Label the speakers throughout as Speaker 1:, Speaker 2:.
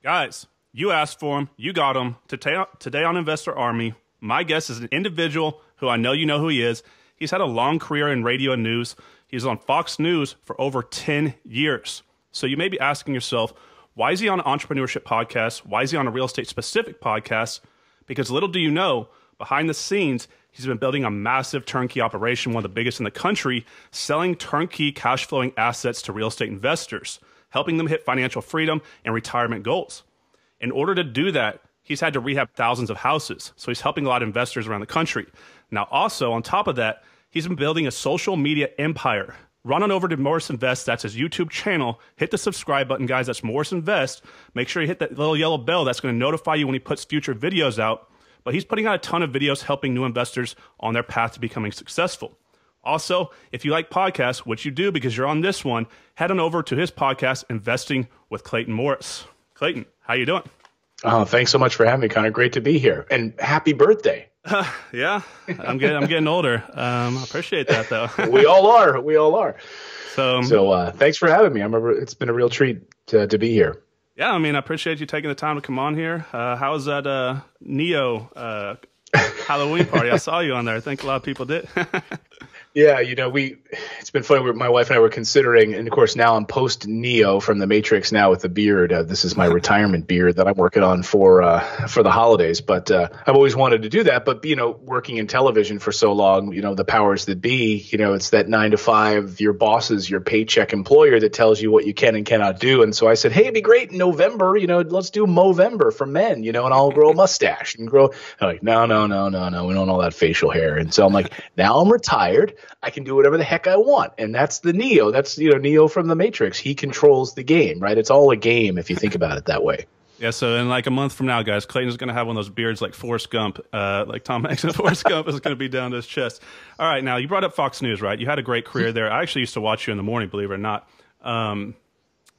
Speaker 1: Guys, you asked for him. You got him. Today on Investor Army, my guest is an individual who I know you know who he is. He's had a long career in radio and news. He's on Fox News for over 10 years. So you may be asking yourself, why is he on an entrepreneurship podcast? Why is he on a real estate specific podcast? Because little do you know, behind the scenes, he's been building a massive turnkey operation, one of the biggest in the country, selling turnkey cash flowing assets to real estate investors, helping them hit financial freedom and retirement goals. In order to do that, he's had to rehab thousands of houses. So he's helping a lot of investors around the country. Now, also, on top of that, he's been building a social media empire. Run on over to Morris Invest. That's his YouTube channel. Hit the subscribe button, guys. That's Morris Invest. Make sure you hit that little yellow bell. That's going to notify you when he puts future videos out. But he's putting out a ton of videos helping new investors on their path to becoming successful. Also, if you like podcasts, which you do because you're on this one, head on over to his podcast, Investing with Clayton Morris. Clayton, how you doing?
Speaker 2: Oh, thanks so much for having me, Connor. Great to be here. And happy birthday.
Speaker 1: Yeah, I'm getting older. I appreciate that, though.
Speaker 2: We all are. We all are.
Speaker 1: So
Speaker 2: thanks for having me. It's been a real treat to be here.
Speaker 1: Yeah, I mean, I appreciate you taking the time to come on here. How was that Neo Halloween party? I saw you on there. I think a lot of people did.
Speaker 2: Yeah, it's been funny. My wife and I were considering, and of course now I'm post Neo from the Matrix now with the beard. This is my retirement beard that I'm working on for the holidays. But I've always wanted to do that. But working in television for so long, the powers that be, it's that 9 to 5. Your boss is your paycheck employer that tells you what you can and cannot do. And so I said, hey, it'd be great in November. Let's do Movember for men. And I'll grow a mustache and grow. I'm like, no, we don't all that facial hair. And so I'm like, now I'm retired. I can do whatever the heck I want. And that's the Neo. That's, Neo from the Matrix. He controls the game, right? It's all a game if you think about it that way.
Speaker 1: Yeah, so in like a month from now, guys, Clayton's going to have one of those beards like Forrest Gump, like Tom Hanks and Forrest Gump is going to be down to his chest. All right, now, you brought up Fox News, right? You had a great career there. I actually used to watch you in the morning, believe it or not.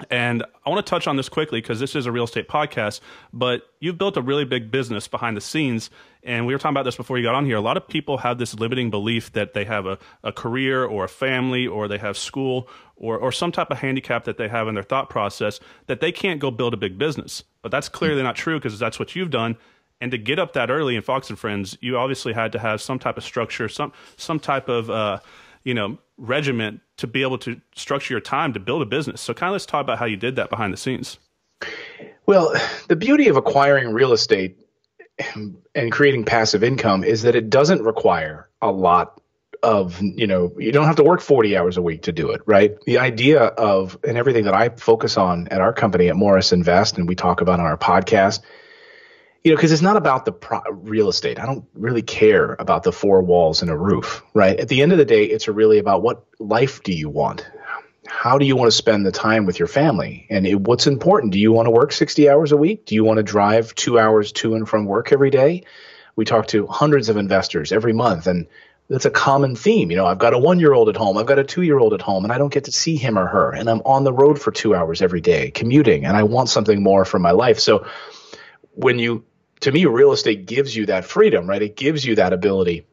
Speaker 1: And I want to touch on this quickly because this is a real estate podcast, but you've built a really big business behind the scenes. And we were talking about this before you got on here. A lot of people have this limiting belief that they have a career or a family or they have school or some type of handicap that they have in their thought process that they can't go build a big business. But that's clearly not true because that's what you've done. And to get up that early in Fox and Friends, you obviously had to have some type of structure, some type of regiment to be able to structure your time to build a business. So kind of let's talk about how you did that behind the scenes.
Speaker 2: Well, the beauty of acquiring real estate and creating passive income is that it doesn't require a lot of, you don't have to work 40 hours a week to do it, right? The idea of, and everything that I focus on at our company at Morris Invest and we talk about on our podcast, because it's not about the real estate. I don't really care about the four walls and a roof, right? At the end of the day, it's really about what life do you want? How do you want to spend the time with your family? And what's important? Do you want to work 60 hours a week? Do you want to drive 2 hours to and from work every day? We talk to hundreds of investors every month, and that's a common theme. I've got a 1-year-old at home. I've got a 2-year-old at home, and I don't get to see him or her. And I'm on the road for 2 hours every day commuting, and I want something more for my life. So to me, real estate gives you that freedom, right? It gives you that ability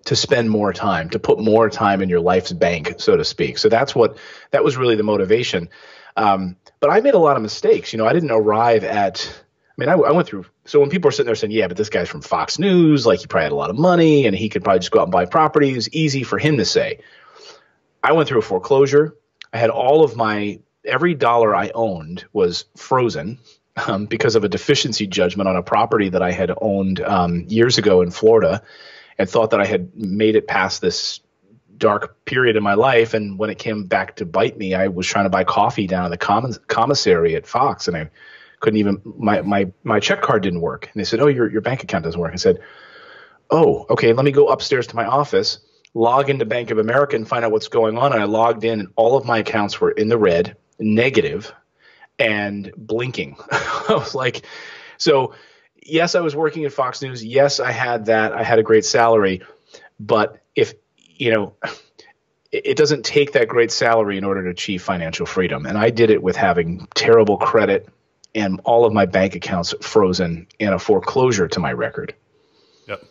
Speaker 2: to spend more time, to put more time in your life's bank, so to speak. So that was really the motivation. But I made a lot of mistakes. I didn't arrive I went through, so when people are sitting there saying, yeah, but this guy's from Fox News, like he probably had a lot of money and he could probably just go out and buy property. It was easy for him to say. I went through a foreclosure. I had every dollar I owned was frozen. Because of a deficiency judgment on a property that I had owned years ago in Florida and thought that I had made it past this dark period in my life. And when it came back to bite me, I was trying to buy coffee down at the commissary at Fox, and I couldn't even, my check card didn't work. And they said, oh, your bank account doesn't work. I said, oh, okay, let me go upstairs to my office, log into Bank of America and find out what's going on. And I logged in and all of my accounts were in the red, negative, and blinking. I was like, so yes, I was working at Fox News. Yes, I had that. I had a great salary, but it doesn't take that great salary in order to achieve financial freedom. And I did it with having terrible credit and all of my bank accounts frozen and a foreclosure to my record.
Speaker 1: Yep. Well,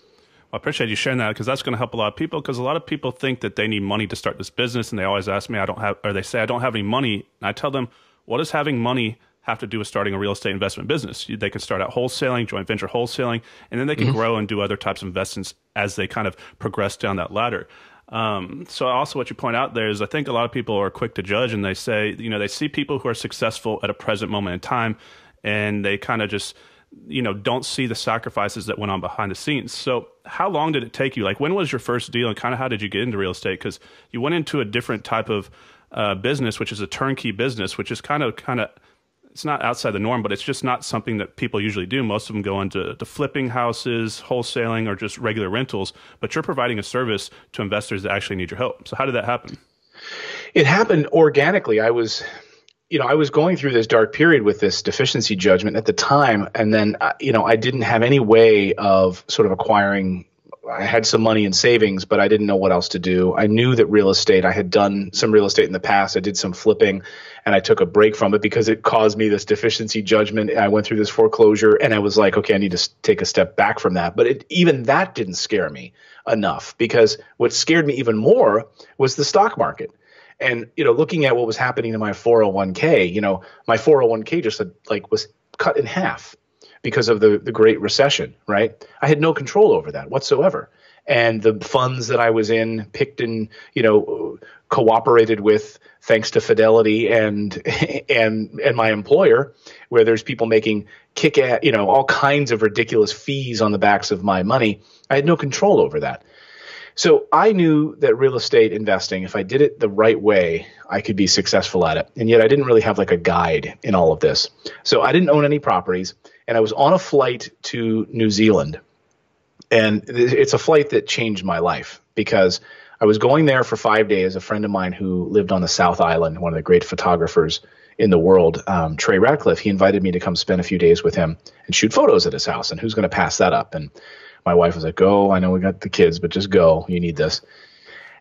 Speaker 1: I appreciate you sharing that because that's going to help a lot of people, because a lot of people think that they need money to start this business. And they always ask me, they say, I don't have any money. And I tell them, what does having money have to do with starting a real estate investment business. They can start out wholesaling, joint venture wholesaling, and then they can grow and do other types of investments as they kind of progress down that ladder. So also what you point out there is I think a lot of people are quick to judge, and they say, you know, they see people who are successful at a present moment in time, and they kind of just, you know, don't see the sacrifices that went on behind the scenes. So how long did it take you? Like, when was your first deal, and kind of how did you get into real estate? Because you went into a different type of business, which is a turnkey business, which is kind of it's not outside the norm, but it's just not something that people usually do. Most of them go into flipping houses, wholesaling, or just regular rentals, but you're providing a service to investors that actually need your help. So how did that happen?
Speaker 2: It happened organically. I was going through this dark period with this deficiency judgment at the time. And then, I didn't have any way of sort of acquiring. I had some money in savings, but I didn't know what else to do. I knew that real estate, I had done some real estate in the past. I did some flipping, and I took a break from it because it caused me this deficiency judgment. I went through this foreclosure, and I was like, okay, I need to take a step back from that. But even that didn't scare me enough, because what scared me even more was the stock market. And, looking at what was happening to my 401k, my 401k just was cut in half because of the Great Recession, right? I had no control over that whatsoever. And the funds that I was in picked and, cooperated with, thanks to Fidelity and my employer, where there's people making all kinds of ridiculous fees on the backs of my money. I had no control over that. So I knew that real estate investing, if I did it the right way, I could be successful at it. And yet I didn't really have like a guide in all of this. So I didn't own any properties, and I was on a flight to New Zealand. And it's a flight that changed my life, because I was going there for 5 days. A friend of mine who lived on the South Island, one of the great photographers in the world, Trey Ratcliffe, he invited me to come spend a few days with him and shoot photos at his house. And who's going to pass that up? And my wife was like, "Go, I know we got the kids, but just go. You need this."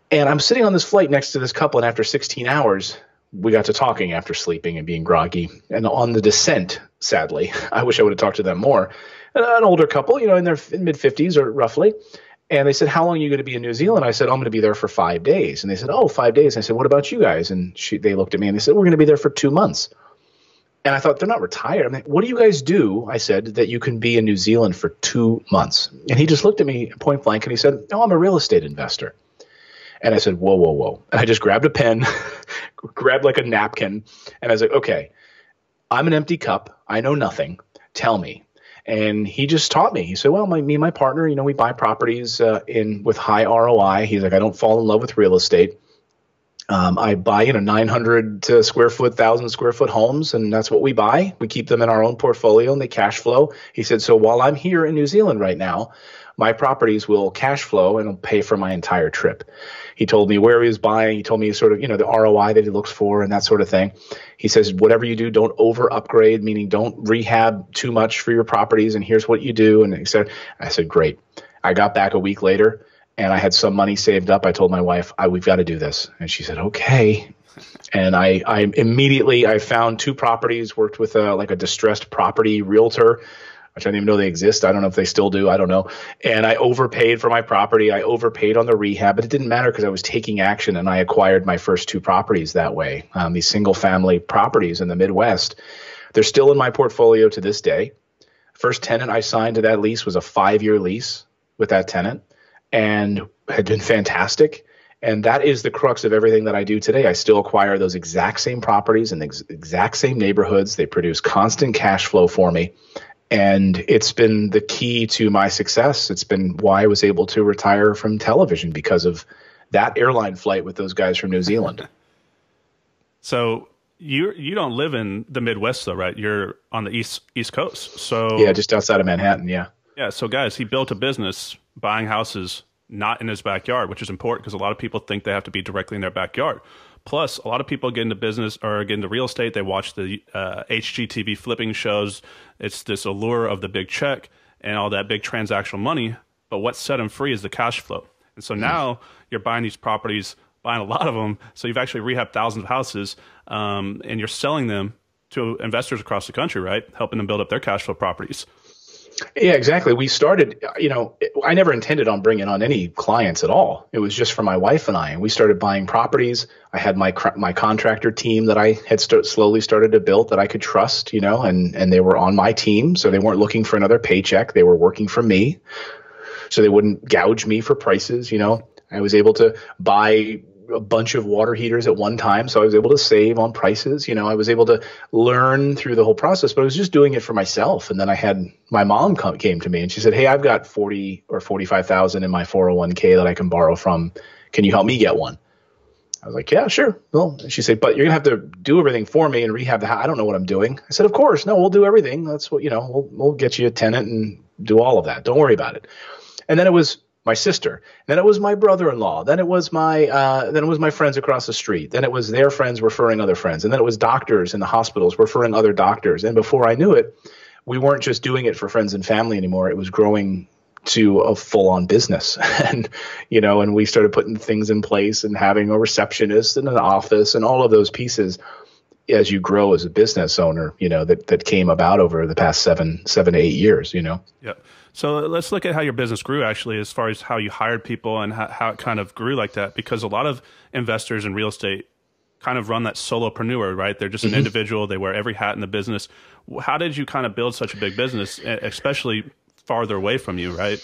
Speaker 2: And I'm sitting on this flight next to this couple, and after 16 hours, we got to talking after sleeping and being groggy. And on the descent, sadly, I wish I would have talked to them more, an older couple, in their mid-50s or roughly. And they said, "How long are you going to be in New Zealand?" I said, "I'm going to be there for 5 days." And they said, "Oh, 5 days." And I said, "What about you guys?" And they looked at me and they said, "We're going to be there for 2 months." And I thought, they're not retired. I'm like, "What do you guys do?" I said, "that you can be in New Zealand for 2 months?" And he just looked at me point blank and he said, "Oh, I'm a real estate investor." And I said, "Whoa, whoa, whoa." And I just grabbed a pen, grabbed like a napkin. And I was like, "Okay, I'm an empty cup. I know nothing. Tell me." And he just taught me. He said, "Well, me and my partner, we buy properties with high ROI. He's like, I don't fall in love with real estate. I buy, 900 square foot, 1,000 square foot homes, and that's what we buy. We keep them in our own portfolio, and they cash flow." He said, "So while I'm here in New Zealand right now, my properties will cash flow and it'll pay for my entire trip." He told me where he was buying. He told me sort of, the ROI that he looks for and that sort of thing. He says, "Whatever you do, don't over upgrade, meaning don't rehab too much for your properties. And here's what you do." And he said, I said, "Great." I got back a week later and I had some money saved up. I told my wife, "We've got to do this." And she said, "Okay." And I immediately found 2 properties, worked with a distressed property realtor, which I didn't even know they exist. I don't know if they still do. I don't know. And I overpaid for my property. I overpaid on the rehab, but it didn't matter because I was taking action, and I acquired my first 2 properties that way. These single family properties in the Midwest. They're still in my portfolio to this day. First tenant I signed to that lease was a 5-year lease with that tenant, and had been fantastic. And that is the crux of everything that I do today. I still acquire those exact same properties in the exact same neighborhoods. They produce constant cash flow for me. And it's been the key to my success. It's been why I was able to retire from television, because of that airline flight with those guys from New Zealand.
Speaker 1: So you don't live in the Midwest though, right? You're on the East Coast. So
Speaker 2: yeah, just outside of Manhattan. Yeah.
Speaker 1: Yeah. So guys, he built a business buying houses not in his backyard, which is important because a lot of people think they have to be directly in their backyard. Plus, a lot of people get into business or get into real estate. They watch the HGTV flipping shows. It's this allure of the big check and all that big transactional money. But what set them free is the cash flow. And so now you're buying these properties, buying a lot of them. So you've actually rehabbed thousands of houses, and you're selling them to investors across the country, right? Helping them build up their cash flow properties.
Speaker 2: Yeah, exactly. We started, I never intended on bringing on any clients at all. It was just for my wife and I. And we started buying properties. I had my contractor team that I had slowly started to build that I could trust, and they were on my team. So they weren't looking for another paycheck. They were working for me. So they wouldn't gouge me for prices. I was able to buy a bunch of water heaters at one time. So I was able to save on prices. I was able to learn through the whole process, but I was just doing it for myself. And then I had my mom came to me and she said, "Hey, I've got 40 or 45,000 in my 401k that I can borrow from. Can you help me get one?" I was like, "Yeah, sure." Well, she said, "But you're gonna have to do everything for me and rehab the house. I don't know what I'm doing." I said, "Of course. No, we'll do everything. That's what, we'll get you a tenant and do all of that. Don't worry about it." And then it was my sister. Then it was my brother-in-law. Then it was my friends across the street. Then it was their friends referring other friends. And then it was doctors in the hospitals referring other doctors. And before I knew it, we weren't just doing it for friends and family anymore. It was growing to a full-on business. And we started putting things in place and having a receptionist and an office and all of those pieces as you grow as a business owner, that came about over the past 7 to 8 years,
Speaker 1: Yeah. So let's look at how your business grew, actually, as far as how you hired people and how it kind of grew like that, because a lot of investors in real estate kind of run that solopreneur, right? They're just an individual. They wear every hat in the business. How did you kind of build such a big business, especially farther away from you, right?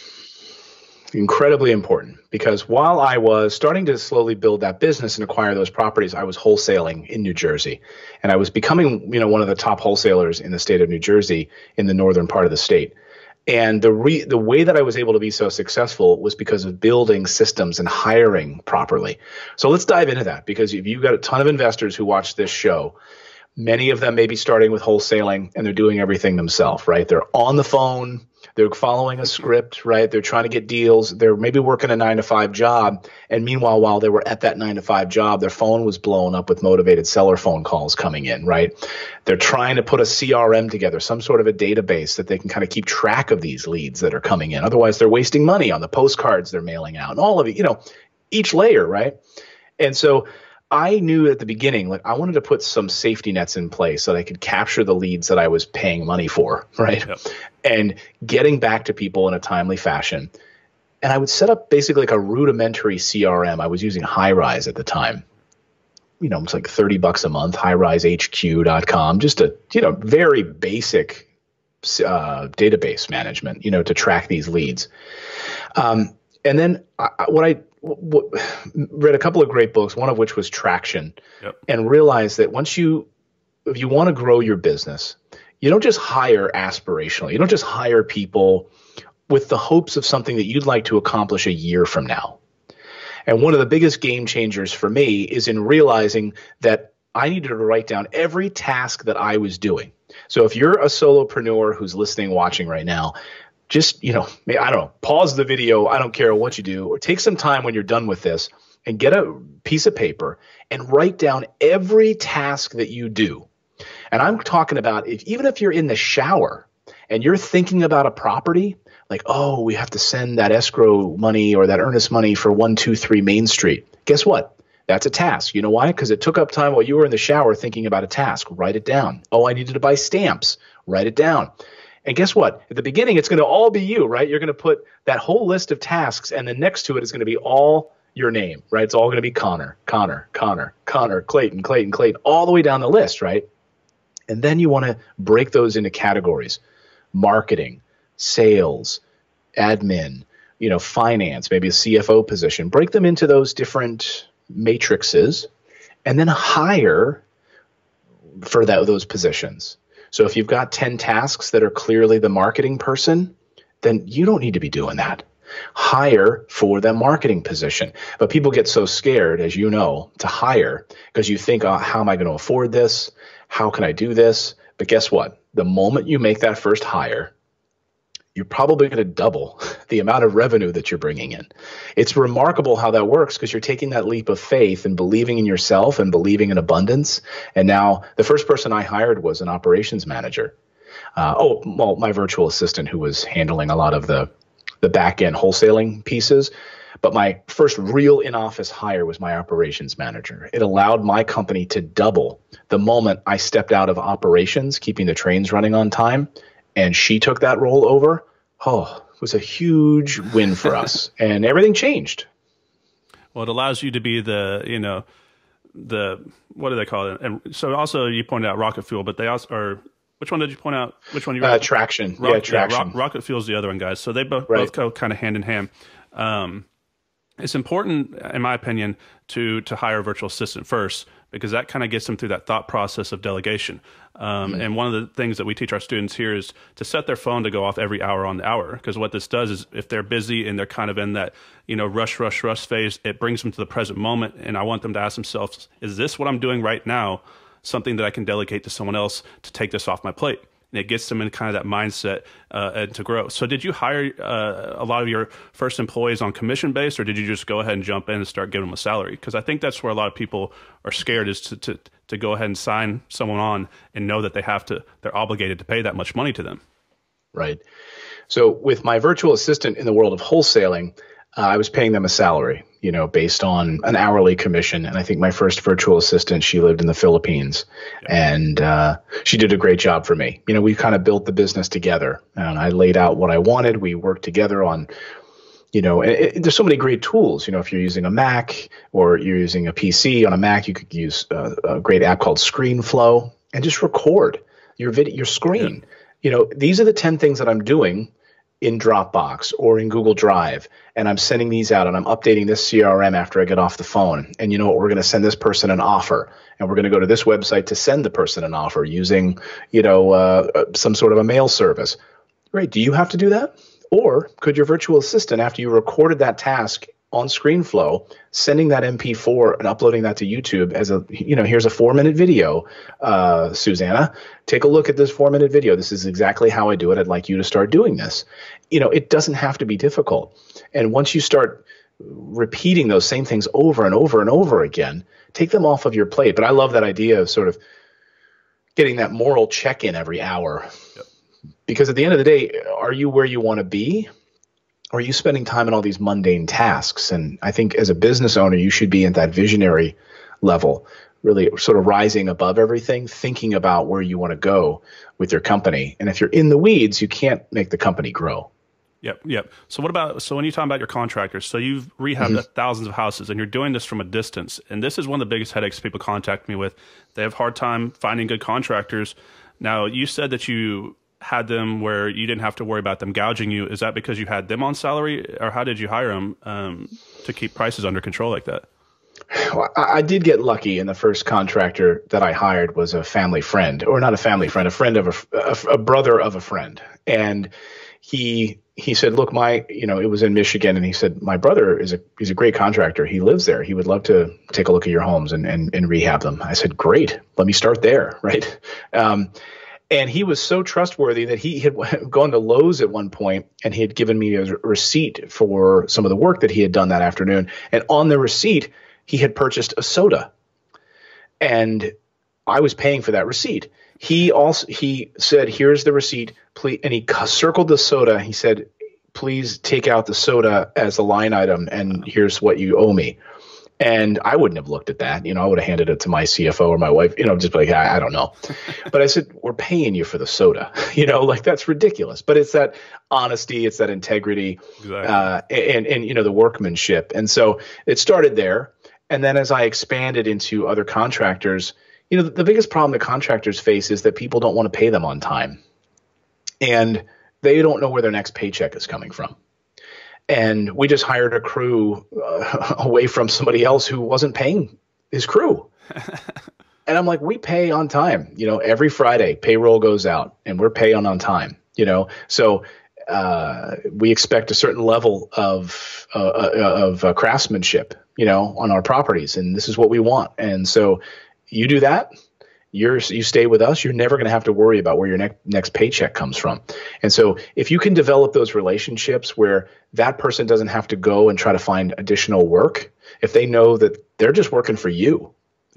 Speaker 2: Incredibly important, because while I was starting to slowly build that business and acquire those properties, I was wholesaling in New Jersey, and I was becoming, one of the top wholesalers in the state of New Jersey in the northern part of the state. And the way that I was able to be so successful was because of building systems and hiring properly. So let's dive into that, because if you've got a ton of investors who watch this show, many of them may be starting with wholesaling and they're doing everything themselves, right? They're on the phone. They're following a script, right? They're trying to get deals. They're maybe working a 9-to-5 job. And meanwhile, while they were at that 9-to-5 job, their phone was blown up with motivated seller phone calls coming in, right? They're trying to put a CRM together, some sort of a database that they can kind of keep track of these leads that are coming in. Otherwise, they're wasting money on the postcards they're mailing out and all of it, each layer, right? And so I knew at the beginning, I wanted to put some safety nets in place so that I could capture the leads that I was paying money for, right? Yep. And getting back to people in a timely fashion. And I would set up basically like a rudimentary CRM. I was using HighRise at the time. It's like $30 a month, highrisehq.com, just a, very basic database management, to track these leads. And then I read a couple of great books, one of which was Traction, and realized that if you want to grow your business, you don't just hire aspirationally. You don't just hire people with the hopes of something that you'd like to accomplish a year from now. And one of the biggest game changers for me is in realizing that I needed to write down every task that I was doing. So if you're a solopreneur who's listening, watching right now, just, I don't know, pause the video. I don't care what you do, or take some time when you're done with this and get a piece of paper and write down every task that you do. And I'm talking about even if you're in the shower and you're thinking about a property, like, oh, we have to send that escrow money or that earnest money for 123 Main Street. Guess what? That's a task. You know why? Because it took up time while you were in the shower thinking about a task. Write it down. Oh, I needed to buy stamps. Write it down. And guess what? At the beginning, it's going to all be you, right? You're going to put that whole list of tasks, and then next to it is going to be all your name, right? It's all going to be Connor, Clayton, all the way down the list, right? And then you want to break those into categories: marketing, sales, admin, finance, maybe a CFO position. Break them into those different matrices, and then hire for those positions. So if you've got 10 tasks that are clearly the marketing person, then you don't need to be doing that. Hire for that marketing position. But people get so scared, as you know, to hire because you think, oh, how am I going to afford this? How can I do this? But guess what? The moment you make that first hire, you're probably going to double the amount of revenue that you're bringing in. It's remarkable how that works because you're taking that leap of faith and believing in yourself and believing in abundance. And now the first person I hired was an operations manager. My virtual assistant who was handling a lot of the back end wholesaling pieces. But my first real in-office hire was my operations manager. It allowed my company to double the moment I stepped out of operations, keeping the trains running on time, and she took that role over, it was a huge win for us, and everything changed.
Speaker 1: Well, it allows you to be what do they call it? And so also you pointed out rocket fuel, but they also are, which one did you point out? Which one you were?
Speaker 2: Traction. Traction.
Speaker 1: Yeah, rocket fuel is the other one, guys. So they both go kind of hand in hand. It's important, in my opinion, to hire a virtual assistant first, because that kind of gets them through that thought process of delegation. And one of the things that we teach our students here is to set their phone to go off every hour on the hour. Because what this does is, if they're busy and they're kind of in that, rush phase, it brings them to the present moment. And I want them to ask themselves, is this what I'm doing right now something that I can delegate to someone else to take this off my plate? And it gets them in kind of that mindset and to grow. So did you hire a lot of your first employees on commission base, or did you just go ahead and jump in and start giving them a salary? Because I think that's where a lot of people are scared, is to go ahead and sign someone on and know that they're obligated to pay that much money to them.
Speaker 2: Right. So with my virtual assistant in the world of wholesaling, I was paying them a salary, based on an hourly commission. And I think my first virtual assistant, she lived in the Philippines, and she did a great job for me. We kind of built the business together, and I laid out what I wanted. We worked together on, there's so many great tools. If you're using a Mac or you're using a PC on a Mac, you could use a great app called ScreenFlow and just record your video, your screen. These are the 10 things that I'm doing in Dropbox or in Google Drive, and I'm sending these out, and I'm updating this CRM after I get off the phone. And you know what? We're going to send this person an offer, and we're going to go to this website to send the person an offer using, some sort of a mail service. Right? Do you have to do that? Or could your virtual assistant, after you recorded that task on ScreenFlow, sending that MP4 and uploading that to YouTube as here's a 4-minute video, Susanna, take a look at this 4-minute video. This is exactly how I do it. I'd like you to start doing this. It doesn't have to be difficult. And once you start repeating those same things over and over and over again, take them off of your plate. But I love that idea of sort of getting that moral check-in every hour. Yep. Because at the end of the day, are you where you want to be? Or are you spending time on all these mundane tasks? And I think as a business owner, you should be at that visionary level, really sort of rising above everything, thinking about where you want to go with your company. And if you're in the weeds, you can't make the company grow.
Speaker 1: Yep. So when you talk about your contractors, so you've rehabbed thousands of houses, and you're doing this from a distance. And this is one of the biggest headaches people contact me with. They have a hard time finding good contractors. Now, you said that you had them where you didn't have to worry about them gouging you. Is that because you had them on salary, or how did you hire them to keep prices under control like that?
Speaker 2: Well, I did get lucky, and the first contractor that I hired was a family friend, or not a family friend, a friend of a brother of a friend. And he said, look, it was in Michigan, and he said, my brother he's a great contractor. He lives there. He would love to take a look at your homes and rehab them. I said, great, let me start there. Right. And he was so trustworthy that he had gone to Lowe's at one point, and he had given me a receipt for some of the work that he had done that afternoon. And on the receipt, he had purchased a soda, and I was paying for that receipt. He said, here's the receipt, please. And he circled the soda. He said, please take out the soda as a line item, and here's what you owe me. And I wouldn't have looked at that. I would have handed it to my CFO or my wife, just like, I don't know. But I said, we're paying you for the soda, that's ridiculous. But it's that honesty, it's that integrity, exactly. and the workmanship. And so it started there. And then as I expanded into other contractors, the biggest problem that contractors face is that people don't want to pay them on time. And they don't know where their next paycheck is coming from. And we just hired a crew away from somebody else who wasn't paying his crew. And I'm like, we pay on time. Every Friday payroll goes out, and we're paying on time. So we expect a certain level of craftsmanship, on our properties, and this is what we want. And so you do that. You stay with us, you're never going to have to worry about where your next paycheck comes from. And so if you can develop those relationships where that person doesn't have to go and try to find additional work, if they know that they're just working for you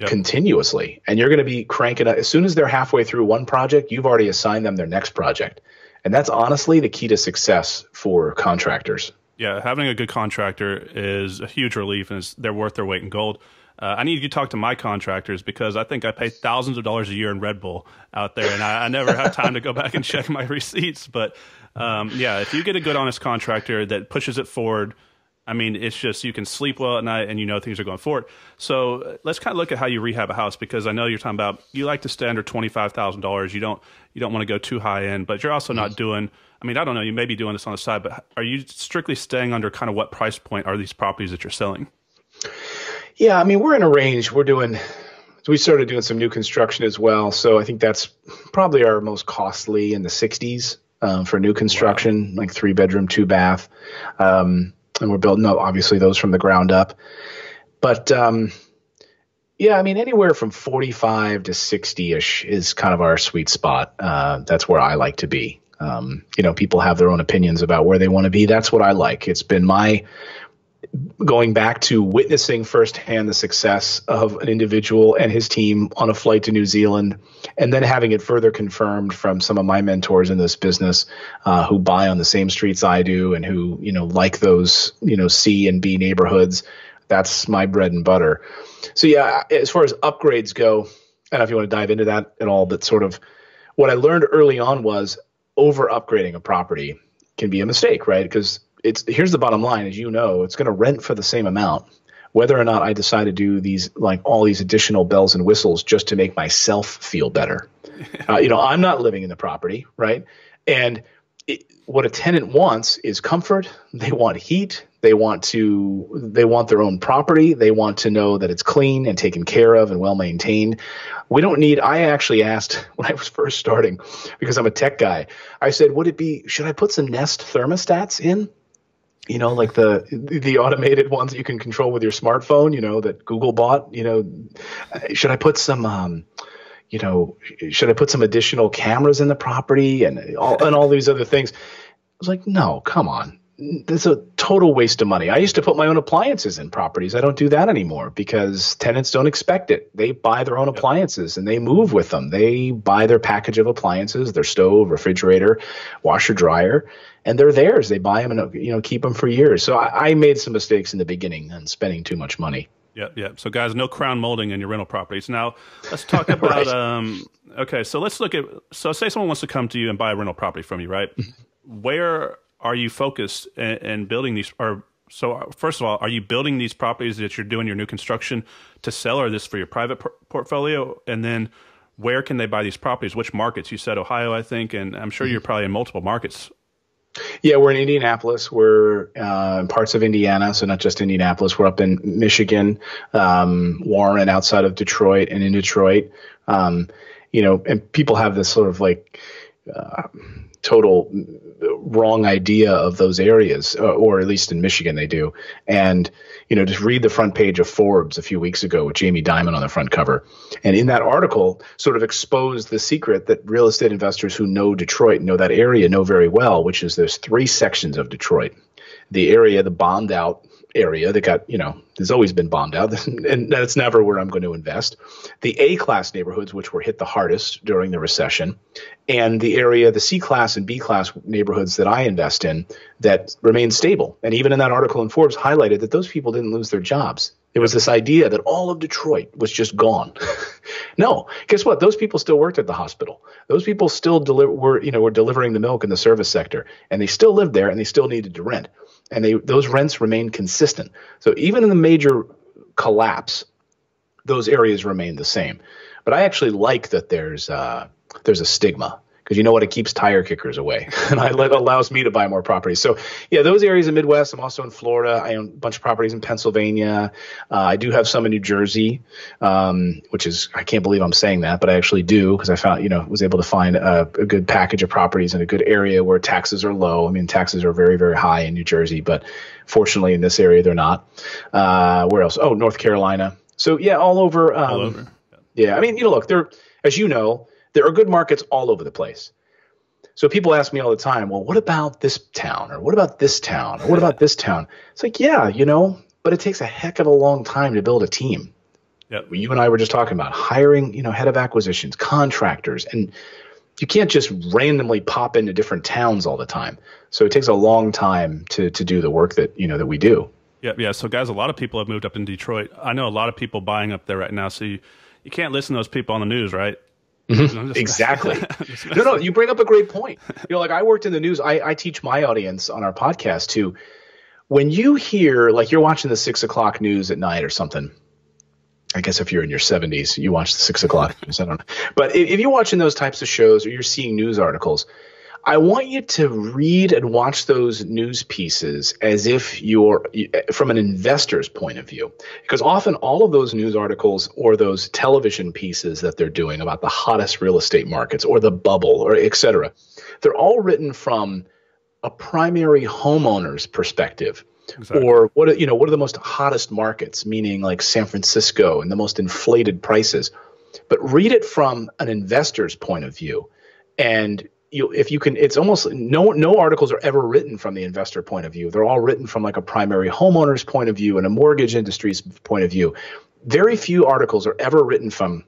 Speaker 2: continuously, and you're going to be cranking up, as soon as they're halfway through one project, you've already assigned them their next project. And that's honestly the key to success for contractors.
Speaker 1: Yeah, having a good contractor is a huge relief, and they're worth their weight in gold. I need you to talk to my contractors because I think I pay thousands of dollars a year in Red Bull out there, and I never have time to go back and check my receipts. But yeah, if you get a good, honest contractor that pushes it forward, I mean, it's just you can sleep well at night and you know things are going forward. So let's kind of look at how you rehab a house, because I know you're talking about you like to stay under $25,000. You don't want to go too high end, but you're also not doing. I mean, I don't know. You may be doing this on the side, but are you strictly staying under kind of what price point are these properties that you're selling?
Speaker 2: Yeah, I mean, we're in a range. We started doing some new construction as well. So I think that's probably our most costly in the 60s for new construction, like 3-bedroom, 2-bath. And we're building up, obviously, those from the ground up. But yeah, I mean, anywhere from 45 to 60-ish is kind of our sweet spot. That's where I like to be. People have their own opinions about where they want to be. That's what I like. It's been my going back to witnessing firsthand the success of an individual and his team on a flight to New Zealand, and then having it further confirmed from some of my mentors in this business who buy on the same streets I do and who, like those, C and B neighborhoods. That's my bread and butter. So yeah, as far as upgrades go, I don't know if you want to dive into that at all, but sort of what I learned early on was over upgrading a property can be a mistake, right? Because here's the bottom line, as you know, it's going to rent for the same amount, whether or not I decide to do these, like all these additional bells and whistles just to make myself feel better. I'm not living in the property, right? And what a tenant wants is comfort. They want heat. They want their own property. They want to know that it's clean and taken care of and well maintained. I actually asked when I was first starting, because I'm a tech guy, I said, should I put some Nest thermostats in? Like the automated ones that you can control with your smartphone, that Google bought, should I put some, should I put some additional cameras in the property and all these other things? I was like, no, come on. That's a total waste of money. I used to put my own appliances in properties. I don't do that anymore because tenants don't expect it. They buy their own appliances and they move with them. They buy their package of appliances, their stove, refrigerator, washer, dryer, and they're theirs. They buy them and keep them for years. So I made some mistakes in the beginning and spending too much money.
Speaker 1: Yeah. So guys, no crown molding in your rental properties. Now let's talk about.
Speaker 2: Right.
Speaker 1: Okay, so let's look at. So say someone wants to come to you and buy a rental property from you, right? Where are you focused in building these? So first of all, are you building these properties that you're doing your new construction to sell, or is this for your private portfolio? And then where can they buy these properties? Which markets? You said Ohio, I think, and I'm sure you're probably in multiple markets.
Speaker 2: Yeah, we're in Indianapolis. We're in parts of Indiana, so not just Indianapolis. We're up in Michigan, Warren, outside of Detroit, and in Detroit. And people have this sort of like total wrong idea of those areas, or at least in Michigan they do. And, just read the front page of Forbes a few weeks ago with Jamie Dimon on the front cover. And in that article sort of exposed the secret that real estate investors who know Detroit, know that area, know very well, which is there's 3 sections of Detroit. The area, the bombed out area that got, there's always been bombed out, and that's never where I'm going to invest. The A-class neighborhoods, which were hit the hardest during the recession, and the area, the C-class and B-class neighborhoods that I invest in that remain stable. And even in that article in Forbes highlighted that those people didn't lose their jobs. There was this idea that all of Detroit was just gone. No, guess what? Those people still worked at the hospital. Those people still were delivering the milk in the service sector, and they still lived there, and they still needed to rent. And those rents remained consistent. So even in the major collapse, those areas remain the same. But I actually like that there's a stigma, because you know what? It keeps tire kickers away, and it allows me to buy more properties. So yeah, those areas in Midwest. I'm also in Florida. I own a bunch of properties in Pennsylvania. I do have some in New Jersey, which is, I can't believe I'm saying that, but I actually do, because I found, was able to find a good package of properties in a good area where taxes are low. I mean, taxes are very, very high in New Jersey, but fortunately in this area they're not. Where else? Oh, North Carolina. So yeah, all over.
Speaker 1: All over.
Speaker 2: Yeah, I mean, look, as you know, there are good markets all over the place. So people ask me all the time, well, what about this town? Or what about this town? Or what about this town? It's like, yeah, but it takes a heck of a long time to build a team.
Speaker 1: Yep.
Speaker 2: You and I were just talking about hiring, head of acquisitions, contractors, and you can't just randomly pop into different towns all the time. So it takes a long time to do the work that, that we do.
Speaker 1: Yeah. So guys, a lot of people have moved up in Detroit. I know a lot of people buying up there right now. So you can't listen to those people on the news, right?
Speaker 2: Exactly. No, you bring up a great point. Like I worked in the news. I teach my audience on our podcast too. When you hear, like you're watching the 6 o'clock news at night or something, I guess if you're in your 70s, you watch the 6 o'clock news. I don't know. But if you're watching those types of shows or you're seeing news articles, I want you to read and watch those news pieces as if you're from an investor's point of view, because often all of those news articles or those television pieces that they're doing about the hottest real estate markets or the bubble or et cetera, they're all written from a primary homeowner's perspective. Exactly. Or what are the most hottest markets, meaning like San Francisco and the most inflated prices. But read it from an investor's point of view, and if you can, it's almost no articles are ever written from the investor point of view. They're all written from like a primary homeowner's point of view and a mortgage industry's point of view. Very few articles are ever written from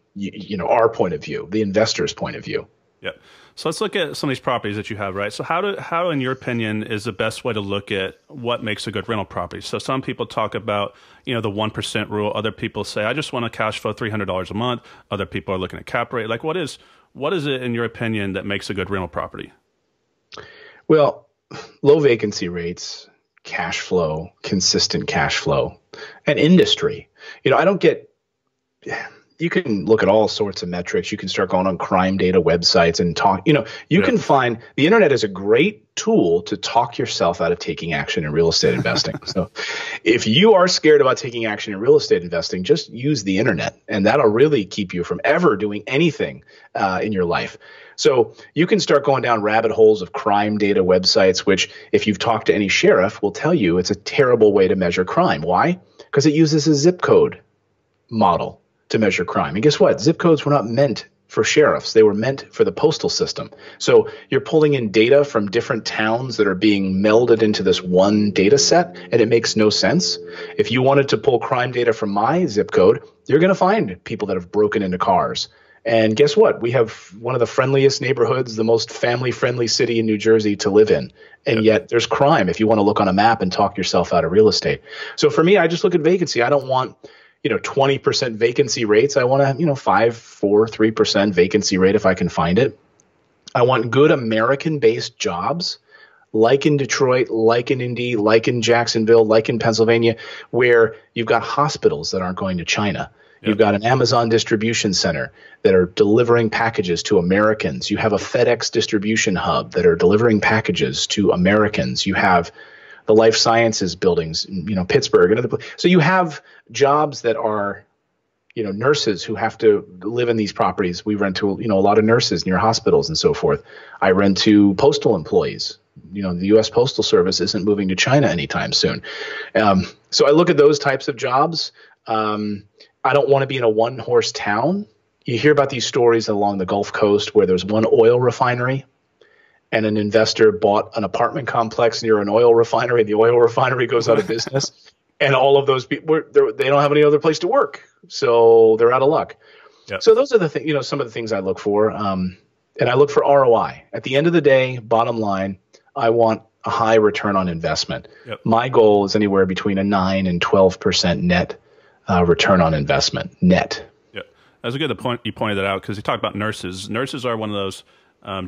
Speaker 2: our point of view, the investor's point of view.
Speaker 1: Yeah. So let's look at some of these properties that you have, right? So how in your opinion is the best way to look at what makes a good rental property? So some people talk about, the 1% rule. Other people say, I just want to cash flow $300 a month. Other people are looking at cap rate. Like what is it in your opinion that makes a good rental property?
Speaker 2: Well, low vacancy rates, cash flow, consistent cash flow, and industry. I don't get. You can look at all sorts of metrics. You can start going on crime data websites and talk. You can find the internet is a great tool to talk yourself out of taking action in real estate investing. So if you are scared about taking action in real estate investing, just use the internet, and that'll really keep you from ever doing anything in your life. So you can start going down rabbit holes of crime data websites, which if you've talked to any sheriff will tell you it's a terrible way to measure crime. Why? Because it uses a zip code model to measure crime. And guess what? Zip codes were not meant for sheriffs. They were meant for the postal system. So you're pulling in data from different towns that are being melded into this one data set, and it makes no sense. If you wanted to pull crime data from my zip code, you're going to find people that have broken into cars. And guess what? We have one of the friendliest neighborhoods, the most family-friendly city in New Jersey to live in. And yet there's crime if you want to look on a map and talk yourself out of real estate. So for me, I just look at vacancy. I don't want 20% vacancy rates. I want a 5, 4, 3% vacancy rate if I can find it. I want good American-based jobs like in Detroit, like in Indy, like in Jacksonville, like in Pennsylvania, where you've got hospitals that aren't going to China. Yep. You've got an Amazon distribution center that are delivering packages to Americans. You have a FedEx distribution hub that are delivering packages to Americans. You have the life sciences buildings, Pittsburgh and other places. So you have jobs that are, nurses who have to live in these properties. We rent to, a lot of nurses near hospitals and so forth. I rent to postal employees. The U.S. Postal Service isn't moving to China anytime soon. So I look at those types of jobs. I don't want to be in a one-horse town. You hear about these stories along the Gulf Coast where there's one oil refinery, and an investor bought an apartment complex near an oil refinery. The oil refinery goes out of business, and all of those people, they don't have any other place to work, so they're out of luck. Yep. So those are the things, some of the things I look for, and I look for ROI. At the end of the day, bottom line, I want a high return on investment. Yep. My goal is anywhere between a 9 and 12% net return on investment, net.
Speaker 1: Yeah, that's a good point. You pointed that out because you talk about nurses. Nurses are one of those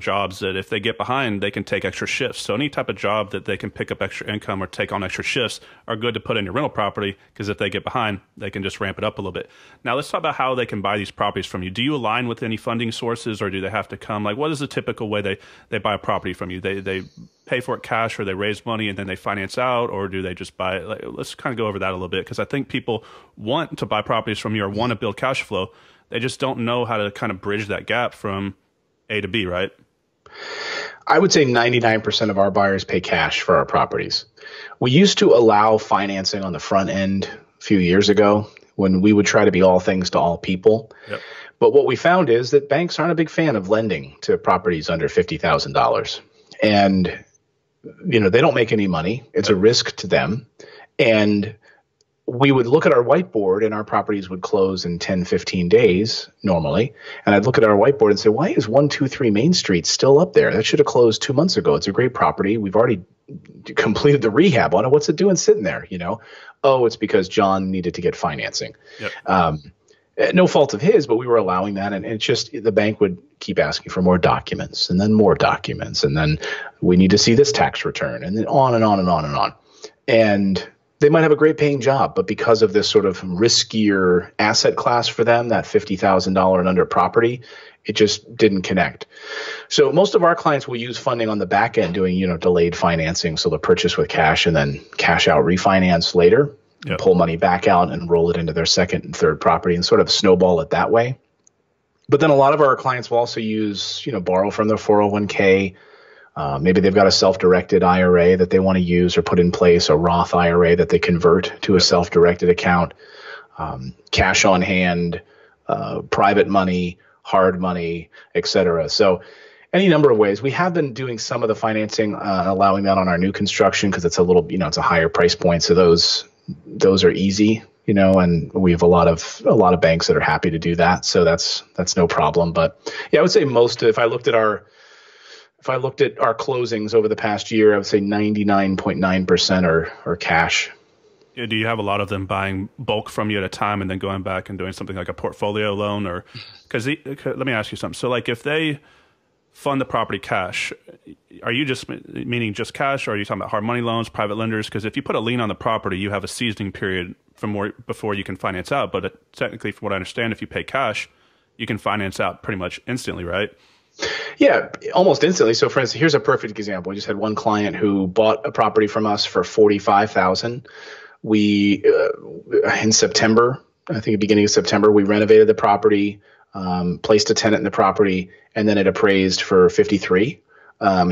Speaker 1: jobs that if they get behind, they can take extra shifts. So any type of job that they can pick up extra income or take on extra shifts are good to put in your rental property, because if they get behind, they can just ramp it up a little bit. Now let's talk about how they can buy these properties from you. Do you align with any funding sources, or do they have to come? Like, what is the typical way they buy a property from you? They pay for it cash, or they raise money and then they finance out, or do they just buy it? Like, let's kind of go over that a little bit, because I think people want to buy properties from you or want to build cash flow. They just don't know how to kind of bridge that gap from A to B, right?
Speaker 2: I would say 99% of our buyers pay cash for our properties. We used to allow financing on the front end a few years ago when we would try to be all things to all people. Yep. But what we found is that banks aren't a big fan of lending to properties under $50,000. And, they don't make any money. It's a risk to them. And we would look at our whiteboard, and our properties would close in 10, 15 days normally. And I'd look at our whiteboard and say, why is 123 Main Street still up there? That should have closed 2 months ago. It's a great property. We've already completed the rehab on it. What's it doing sitting there? Oh, it's because John needed to get financing. Yep. No fault of his, but we were allowing that. And it's just the bank would keep asking for more documents and then more documents. And then we need to see this tax return, and then on and on and on and on. And they might have a great paying job, but because of this sort of riskier asset class for them, that $50,000 and under property, it just didn't connect. So most of our clients will use funding on the back end doing, delayed financing. So they'll purchase with cash and then cash out refinance later. Yep. Pull money back out and roll it into their second and third property and sort of snowball it that way. But then a lot of our clients will also use, borrow from their 401k. Maybe they've got a self-directed IRA that they want to use or put in place, a Roth IRA that they convert to a self-directed account, cash on hand, private money, hard money, et cetera. So any number of ways. We have been doing some of the financing, allowing that on our new construction because it's a little, it's a higher price point. So those are easy, and we have a lot of banks that are happy to do that. So that's no problem. But yeah, I would say if I looked at our closings over the past year, I would say 99.9% are cash.
Speaker 1: Yeah, do you have a lot of them buying bulk from you at a time and then going back and doing something like a portfolio loan? Or because let me ask you something. So like if they fund the property cash, are you just meaning just cash, or are you talking about hard money loans, private lenders? Because if you put a lien on the property, you have a seasoning period before you can finance out. But technically, from what I understand, if you pay cash, you can finance out pretty much instantly, right?
Speaker 2: Yeah, almost instantly. So for instance, here's a perfect example. We just had one client who bought a property from us for $45,000. We, in September, I think beginning of September, we renovated the property, placed a tenant in the property, and then it appraised for 53.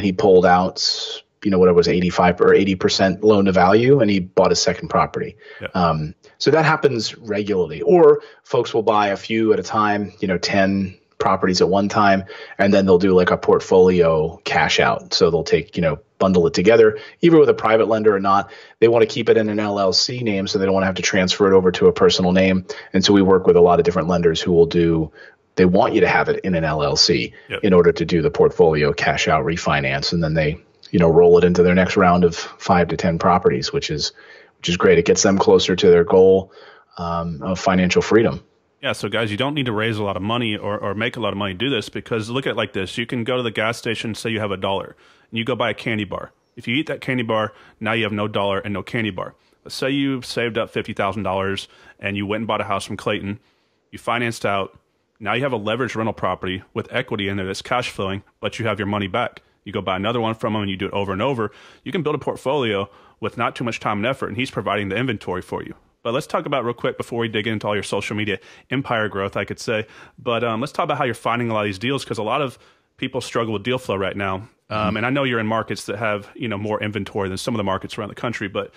Speaker 2: He pulled out, whatever it was, 85 or 80% loan to value, and he bought a second property. Yeah. So that happens regularly. Or folks will buy a few at a time, 10 properties at one time, and then they'll do like a portfolio cash out. So they'll take, bundle it together, either with a private lender or not. They want to keep it in an LLC name, so they don't want to have to transfer it over to a personal name. And so we work with a lot of different lenders who they want you to have it in an LLC in order to do the portfolio cash out refinance. And then they, roll it into their next round of 5 to 10 properties, which is great. It gets them closer to their goal of financial freedom.
Speaker 1: Yeah, so guys, you don't need to raise a lot of money or make a lot of money to do this, because look at it like this. You can go to the gas station, say you have $1, and you go buy a candy bar. If you eat that candy bar, now you have no dollar and no candy bar. Let's say you saved up $50,000 and you went and bought a house from Clayton. You financed out. Now you have a leveraged rental property with equity in there that's cash flowing, but you have your money back. You go buy another one from him and you do it over and over. You can build a portfolio with not too much time and effort, and he's providing the inventory for you. But let's talk about real quick before we dig into all your social media empire growth, I could say. But let's talk about how you're finding a lot of these deals, because a lot of people struggle with deal flow right now. And I know you're in markets that have more inventory than some of the markets around the country. But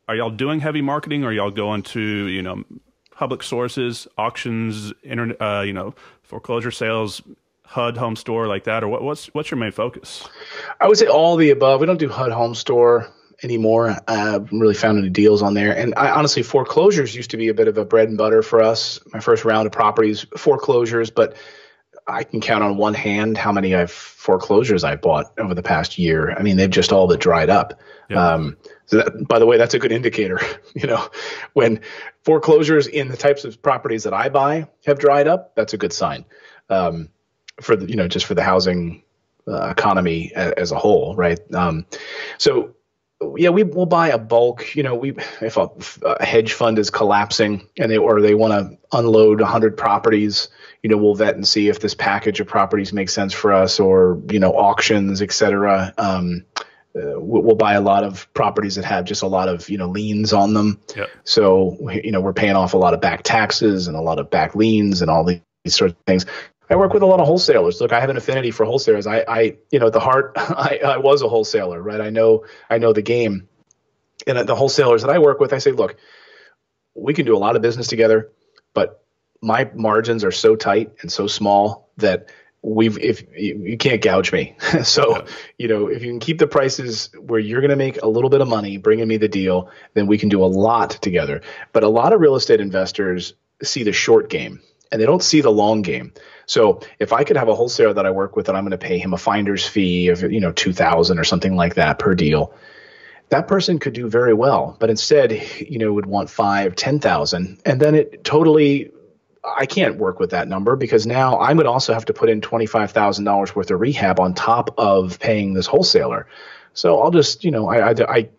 Speaker 1: are y'all doing heavy marketing, or are y'all going to public sources, auctions, internet, foreclosure sales, HUD home store like that, or what's your main focus?
Speaker 2: I would say all the above. We don't do HUD home store anymore. I haven't really found any deals on there. And honestly, foreclosures used to be a bit of a bread and butter for us. My first round of properties, foreclosures, but I can count on one hand how many foreclosures I've bought over the past year. I mean, they've just all but dried up. Yeah. So that, by the way, that's a good indicator. When foreclosures in the types of properties that I buy have dried up, that's a good sign for the, just for the housing economy as a whole, right? So yeah, we'll buy a bulk. If a hedge fund is collapsing and they want to unload 100 properties, we'll vet and see if this package of properties makes sense for us, or auctions, et cetera. We'll buy a lot of properties that have just a lot of liens on them. Yep. So we're paying off a lot of back taxes and a lot of back liens and all these sorts of things. I work with a lot of wholesalers. Look, I have an affinity for wholesalers. I at the heart, I was a wholesaler, right? I know the game. And the wholesalers that I work with, I say, look, we can do a lot of business together, but my margins are so tight and so small that if you can't gouge me. So, if you can keep the prices where you're going to make a little bit of money bringing me the deal, then we can do a lot together. But a lot of real estate investors see the short game and they don't see the long game. So if I could have a wholesaler that I work with and I'm going to pay him a finder's fee of, $2,000 or something like that per deal, that person could do very well. But instead, would want $5,000, $10,000. And then I can't work with that number because now I would also have to put in $25,000 worth of rehab on top of paying this wholesaler. So I'll just, I'd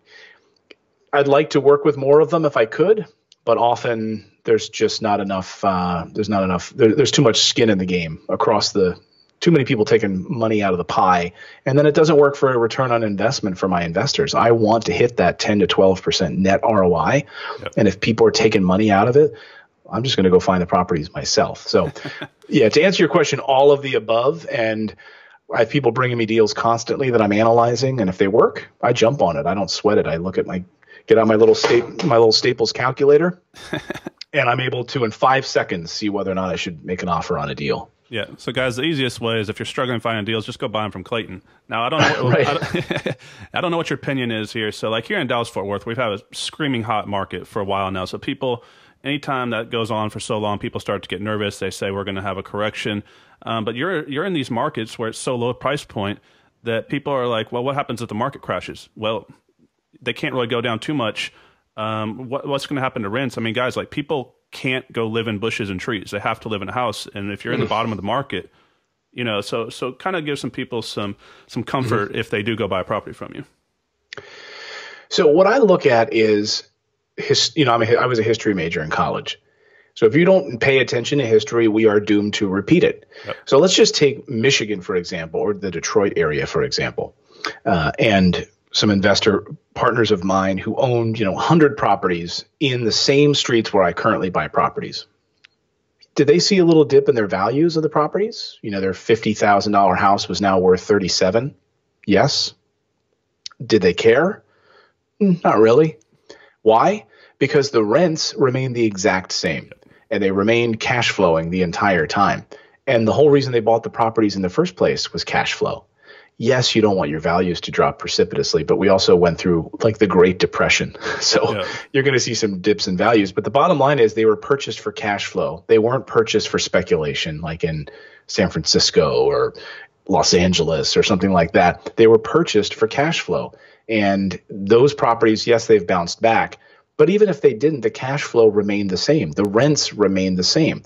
Speaker 2: like to work with more of them if I could, but often there's just not enough. There's too much skin in the game too many people taking money out of the pie, and then it doesn't work for a return on investment for my investors. I want to hit that 10 to 12% net ROI. Yep. And if people are taking money out of it, I'm just going to go find the properties myself. So to answer your question, all of the above. And I have people bringing me deals constantly that I'm analyzing. And if they work, I jump on it. I don't sweat it. I get out my little Staples calculator and I'm able to, in 5 seconds, see whether or not I should make an offer on a deal.
Speaker 1: Yeah. So, guys, the easiest way is if you're struggling finding deals, just go buy them from Clayton. Now, I don't know. I don't know what your opinion is here. So, like here in Dallas-Fort Worth, we've had a screaming hot market for a while now. So, people, anytime that goes on for so long, people start to get nervous. They say we're going to have a correction. But you're in these markets where it's so low price point that people are like, well, what happens if the market crashes? Well, they can't really go down too much. What's going to happen to rents? I mean, guys, like people can't go live in bushes and trees. They have to live in a house. And if you're in the bottom of the market, so kind of give some people some comfort if they do go buy a property from you.
Speaker 2: So what I look at is, I was a history major in college. So if you don't pay attention to history, we are doomed to repeat it. Yep. So let's just take Michigan, for example, or the Detroit area, for example, and some investor partners of mine who owned, 100 properties in the same streets where I currently buy properties. Did they see a little dip in their values of the properties? Their $50,000 house was now worth 37. Yes. Did they care? Not really. Why? Because the rents remained the exact same and they remained cash flowing the entire time. And the whole reason they bought the properties in the first place was cash flow. Yes, you don't want your values to drop precipitously, but we also went through like the Great Depression. So you're going to see some dips in values. But the bottom line is they were purchased for cash flow. They weren't purchased for speculation like in San Francisco or Los Angeles or something like that. They were purchased for cash flow. And those properties, yes, they've bounced back. But even if they didn't, the cash flow remained the same. The rents remained the same.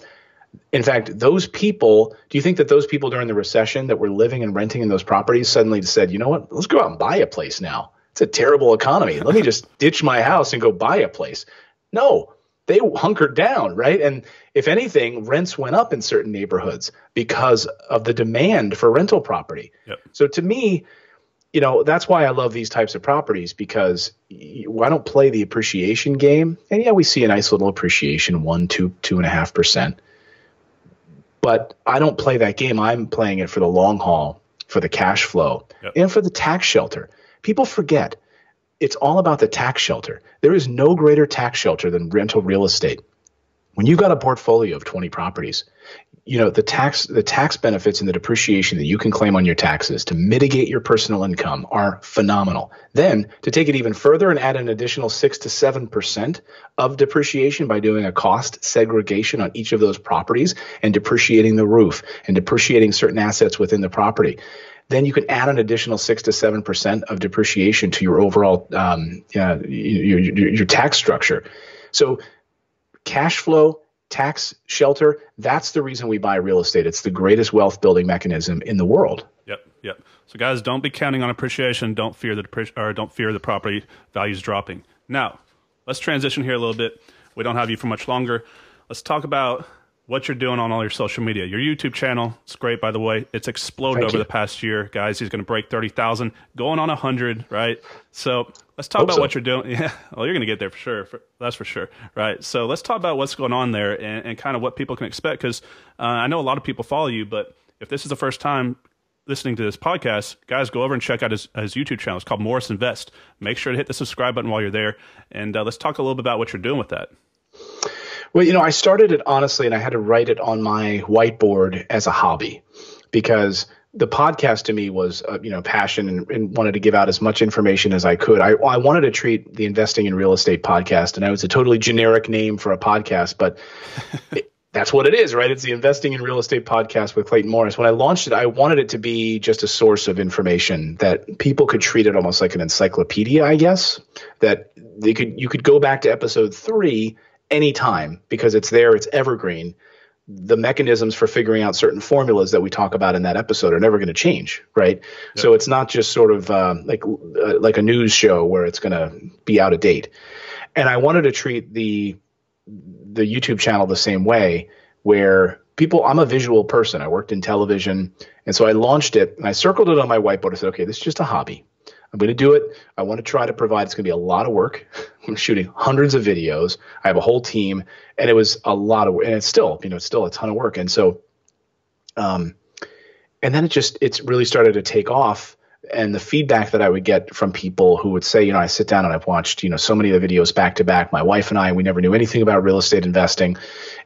Speaker 2: In fact, those people, do you think that those people during the recession that were living and renting in those properties suddenly said, you know what, let's go out and buy a place now. It's a terrible economy. Let me just ditch my house and go buy a place. No, they hunkered down, right? And if anything, rents went up in certain neighborhoods because of the demand for rental property. Yep. So to me, that's why I love these types of properties because I don't play the appreciation game. And we see a nice little appreciation, 1%, 2%, 2.5%. But I don't play that game. I'm playing it for the long haul, for the cash flow, and for the tax shelter. People forget it's all about the tax shelter. There is no greater tax shelter than rental real estate. When you've got a portfolio of 20 properties, the tax benefits and the depreciation that you can claim on your taxes to mitigate your personal income are phenomenal. Then to take it even further and add an additional 6 to 7% of depreciation by doing a cost segregation on each of those properties and depreciating the roof and depreciating certain assets within the property. Then you can add an additional 6 to 7% of depreciation to your overall your tax structure. So cash flow, tax shelter, that's the reason we buy real estate. It's the greatest wealth building mechanism in the world.
Speaker 1: Yep. So guys, don't be counting on appreciation. Don't fear the property values dropping. Now, let's transition here a little bit. We don't have you for much longer. Let's talk about what you're doing on all your social media. Your YouTube channel, it's great, by the way. It's exploded over the past year. Guys, he's going to break 30,000, going on 100, right? So let's talk about what you're doing. Yeah, well, you're going to get there for sure. That's for sure, right? So let's talk about what's going on there and kind of what people can expect, because I know a lot of people follow you, but if this is the first time listening to this podcast, guys, go over and check out his YouTube channel. It's called Morris Invest. Make sure to hit the subscribe button while you're there, and let's talk a little bit about what you're doing with that. Well,
Speaker 2: I started it honestly, and I had to write it on my whiteboard as a hobby. because the podcast to me was, passion and wanted to give out as much information as I could. I wanted to treat the Investing in Real Estate podcast, and I was a totally generic name for a podcast, but that's what it is, right? It's the Investing in Real Estate podcast with Clayton Morris. When I launched it, I wanted it to be just a source of information that people could treat it almost like an encyclopedia, I guess, that you could go back to episode 3 anytime because it's there, it's evergreen. The mechanisms for figuring out certain formulas that we talk about in that episode are never going to change, right? Yep. So it's not just sort of like a news show where it's going to be out of date. And I wanted to treat the YouTube channel the same way, where I'm a visual person. I worked in television, and so I launched it and I circled it on my whiteboard. I said, okay, this is just a hobby. I'm going to do it. I want to try to provide. It's going to be a lot of work. I'm shooting hundreds of videos. I have a whole team, and it was a lot of work. And it's still a ton of work. And so, and then it's really started to take off. And the feedback that I would get from people who would say, I sit down and I've watched, so many of the videos back to back. My wife and I, we never knew anything about real estate investing.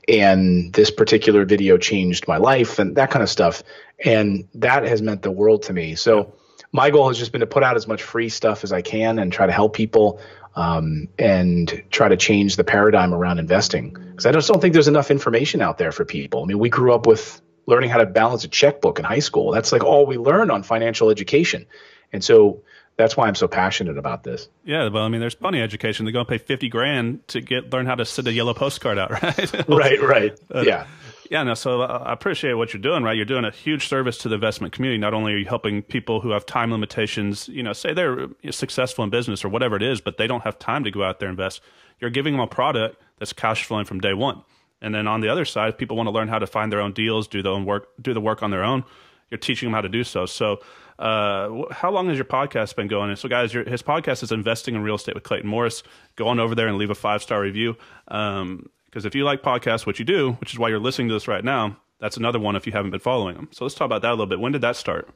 Speaker 2: And this particular video changed my life and that kind of stuff. And that has meant the world to me. So my goal has just been to put out as much free stuff as I can and try to help people and try to change the paradigm around investing. Because I just don't think there's enough information out there for people. I mean, we grew up with learning how to balance a checkbook in high school. That's like all we learned on financial education. And so that's why I'm so passionate about this.
Speaker 1: Yeah, well, I mean, there's plenty of education. They're going to pay $50,000 to learn how to send a yellow postcard out, right?
Speaker 2: Right. Yeah.
Speaker 1: Yeah, no, so I appreciate what you're doing, right? You're doing a huge service to the investment community. Not only are you helping people who have time limitations, say they're successful in business or whatever it is, but they don't have time to go out there and invest. You're giving them a product that's cash flowing from day one. And then on the other side, people want to learn how to find their own deals, do the work on their own. You're teaching them how to do so. So how long has your podcast been going? And so, guys, his podcast is Investing in Real Estate with Clayton Morris. Go on over there and leave a 5-star review. Because if you like podcasts, which you do, which is why you're listening to this right now, that's another one if you haven't been following them. So let's talk about that a little bit. When did that start?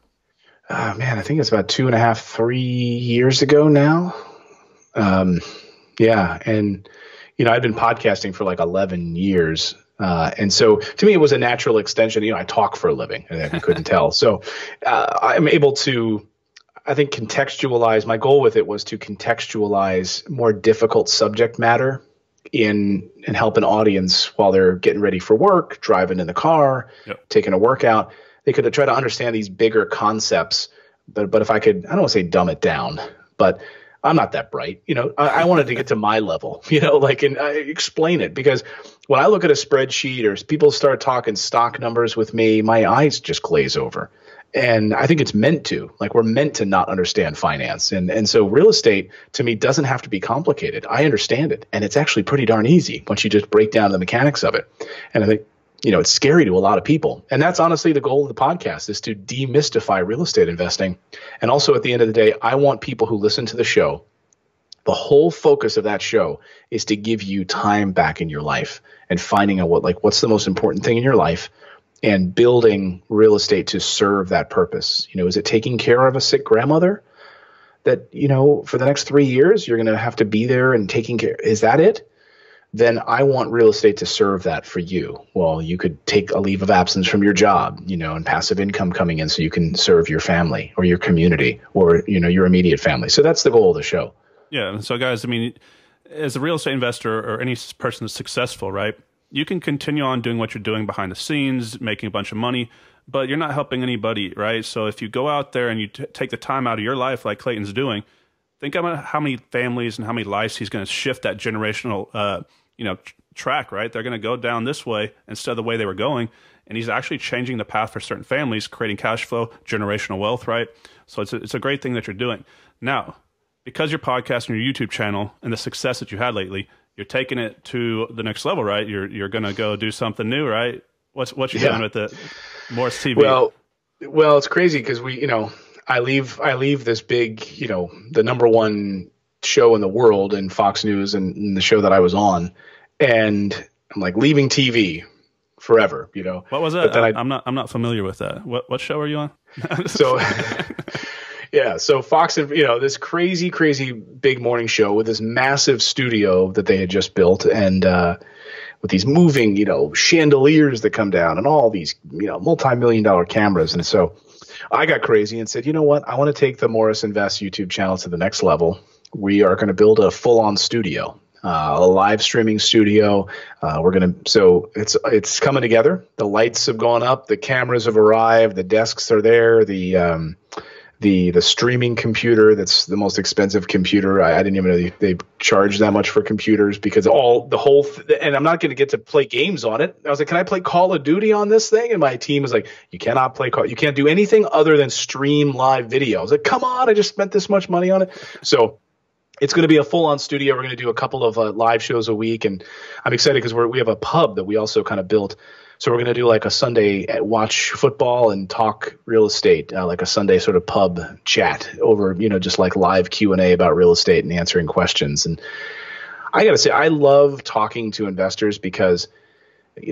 Speaker 2: Man, I think it's about 2.5, 3 years ago now. Yeah. And, I've been podcasting for like 11 years. And so to me, it was a natural extension. I talk for a living, and if you couldn't tell. So I'm able to, I think, contextualize. My goal with it was to contextualize more difficult subject matter and help an audience while they're getting ready for work, driving in the car, taking a workout. They could try to understand these bigger concepts. But if I could, I don't want to say dumb it down, but I'm not that bright. I wanted to get to my level, and I explain it, because when I look at a spreadsheet or people start talking stock numbers with me, my eyes just glaze over. And I think it's meant to, we're meant to not understand finance. And so real estate to me doesn't have to be complicated. I understand it. And it's actually pretty darn easy once you just break down the mechanics of it. And I think, it's scary to a lot of people. And that's honestly the goal of the podcast, is to demystify real estate investing. And also at the end of the day, I want people who listen to the show, the whole focus of that show is to give you time back in your life and finding out what's the most important thing in your life and building real estate to serve that purpose. Is it taking care of a sick grandmother that, for the next 3 years, you're going to have to be there and taking care? Is that it? Then I want real estate to serve that for you. Well, you could take a leave of absence from your job, and passive income coming in so you can serve your family or your community or, your immediate family. So that's the goal of the show.
Speaker 1: Yeah. So guys, I mean, as a real estate investor or any person that's successful, right, you can continue on doing what you're doing behind the scenes, making a bunch of money, but you're not helping anybody, right? So if you go out there and you take the time out of your life like Clayton's doing, think about how many families and how many lives he's going to shift that generational track, right? They're going to go down this way instead of the way they were going. And he's actually changing the path for certain families, creating cash flow, generational wealth, right? So it's a great thing that you're doing. Now, because your podcast and your YouTube channel and the success that you had lately, you're taking it to the next level, right? You're going to go do something new, right? What you doing with the Morris TV?
Speaker 2: Well, it's crazy because I leave this big, the number one show in the world in Fox News and the show that I was on, and I'm leaving TV forever,
Speaker 1: What was that? I'm not familiar with that. What show are you on?
Speaker 2: So yeah, so Fox, this crazy big morning show with this massive studio that they had just built, and with these moving, chandeliers that come down and all these, multi-million-dollar cameras. And so I got crazy and said, you know what? I want to take the Morris Invest YouTube channel to the next level. We are going to build a full-on studio, a live streaming studio. So it's coming together. The lights have gone up. The cameras have arrived. The desks are there. The streaming computer, that's the most expensive computer. I didn't even know they charge that much for computers, because and I'm not going to get to play games on it. I was like, can I play Call of Duty on this thing? And my team was like, you cannot you can't do anything other than stream live video. I was like, come on, I just spent this much money on it. So it's going to be a full-on studio. We're going to do a couple of live shows a week, and I'm excited because we have a pub that we also kind of built. So we're going to do like a Sunday watch football and talk real estate, like a Sunday sort of pub chat over, just like live Q&A about real estate and answering questions. And I got to say, I love talking to investors because,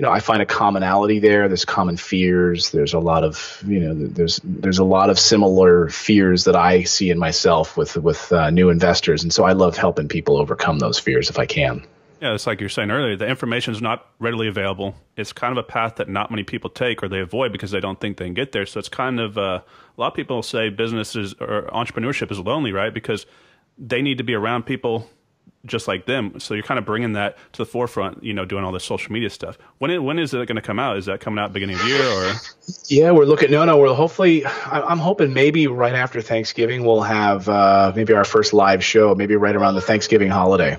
Speaker 2: I find a commonality there. There's common fears. There's a lot of, there's a lot of similar fears that I see in myself with new investors. And so I love helping people overcome those fears if I can.
Speaker 1: Yeah, it's like you're saying earlier, the information is not readily available. It's kind of a path that not many people take or they avoid because they don't think they can get there. So it's kind of, a lot of people say businesses or entrepreneurship is lonely, right? Because they need to be around people just like them. So you're kind of bringing that to the forefront, doing all this social media stuff. When is it going to come out? Is that coming out beginning of the year or?
Speaker 2: Yeah, we're looking, we're hopefully, I'm hoping maybe right after Thanksgiving, we'll have maybe our first live show, maybe right around the Thanksgiving holiday.